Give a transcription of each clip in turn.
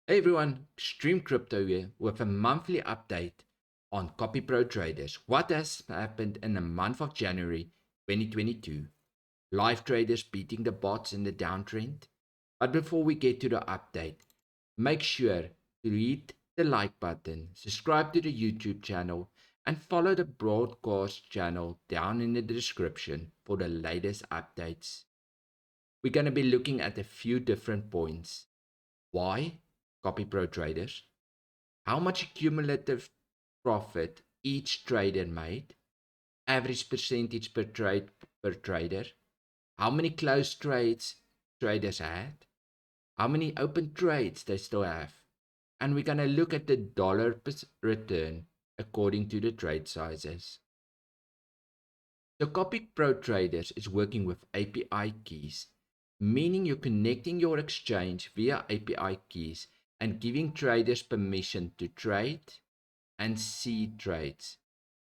Hey everyone, Extreme Crypto here with a monthly update on CopyProTraders. What has happened in the month of January 2022? Live traders beating the bots in the downtrend. But before we get to the update, make sure to hit the like button, subscribe to the YouTube channel, and follow the broadcast channel down in the description for the latest updates. We're going to be looking at a few different points. Why CopyProTraders? How much cumulative profit each trader made, average percentage per trade per trader, how many closed trades traders had, how many open trades they still have, and we're going to look at the dollar return according to the trade sizes. So CopyProTraders is working with API keys, meaning you're connecting your exchange via API keys and giving traders permission to trade and see trades,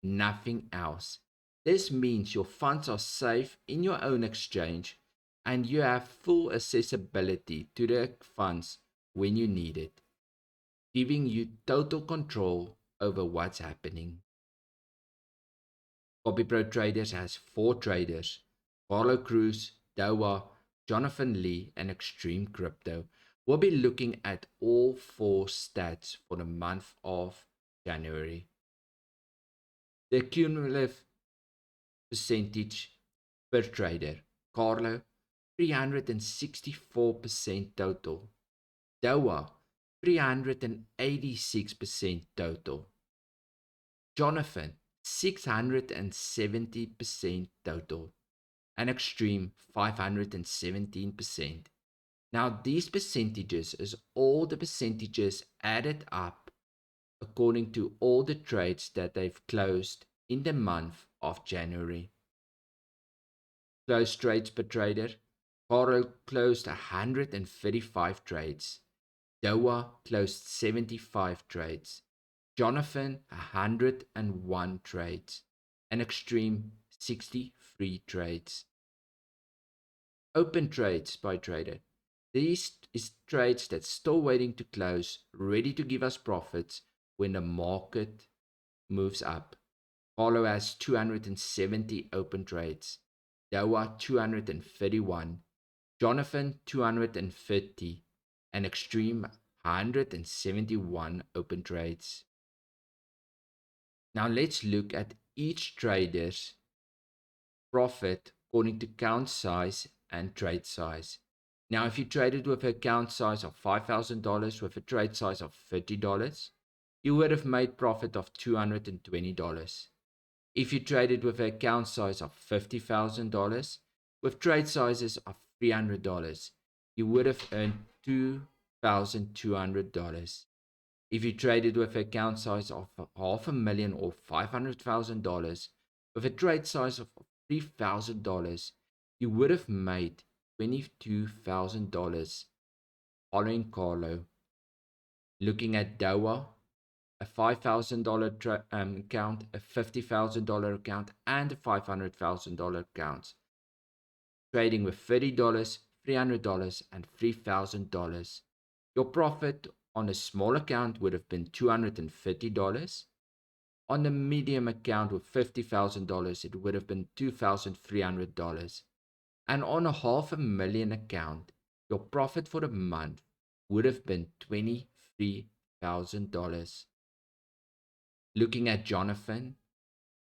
nothing else. This means your funds are safe in your own exchange and you have full accessibility to the funds when you need it, giving you total control over what's happening. CopyProTraders has 4 traders: Carlo Cruz, 𝙏𝙗, Jonathan Lee, and Extreme Crypto. We'll be looking at all 4 stats for the month of January. The cumulative percentage per trader: Carlo 364% total, 𝙏𝙗 386% total, Jonathan 670% total, and Extreme 517%. Now these percentages is all the percentages added up according to all the trades that they've closed in the month of January. Closed trades per trader: Carlo closed 135 trades, 𝙏𝙗 closed 75 trades, Jonathan 101 trades, and Extreme 63 trades. Open trades by trader: these is trades that's still waiting to close, ready to give us profits when the market moves up. Carlo has 270 open trades, 𝙏𝙗 231, Jonathan 250, and Extreme 171 open trades. Now let's look at each trader's profit according to count size and trade size. Now if you traded with an account size of $5,000 with a trade size of $30, you would have made profit of $220. If you traded with an account size of $50,000 with trade sizes of $300, you would have earned $2,200. If you traded with an account size of $500,000 or $500,000 with a trade size of $3,000, you would have made $22,000 following Carlo. Looking at 𝙏𝙗, a $5,000 account, a $50,000 account, and a $500,000 account, trading with $30, $300, and $3,000. Your profit on a small account would have been $250. On the medium account with $50,000, it would have been $2,300. And on a $500,000 account, your profit for the month would have been $23,000. Looking at Jonathan,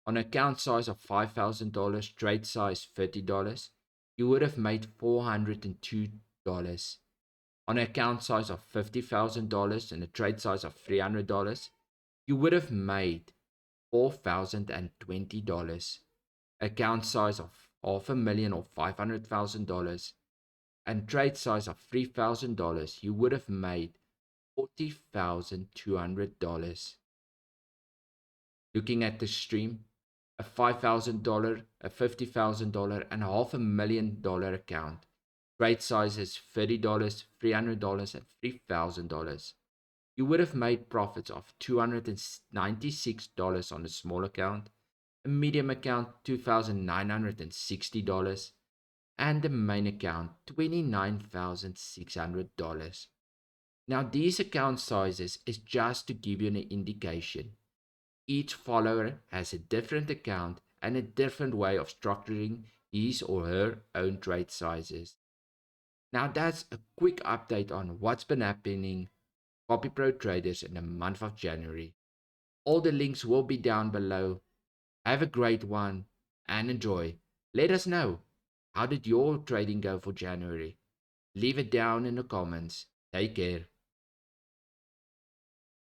on account size of $5,000, trade size $30, you would have made $402. On account size of $50,000 and a trade size of $300, you would have made $4,020. Account size of $500,000 or $500,000 and trade size of $3,000, you would have made $40,200. Looking at the stream, a $5,000, a $50,000, and a $500,000 account. Trade size is $30, $300, and $3,000. You would have made profits of $296 on a small account, a medium account $2,960, and the main account $29,600. Now these account sizes is just to give you an indication. Each follower has a different account and a different way of structuring his or her own trade sizes. Now that's a quick update on what's been happening CopyPro traders in the month of January. All the links will be down below. Have a great one and enjoy. Let us know, how did your trading go for January? Leave it down in the comments. Take care.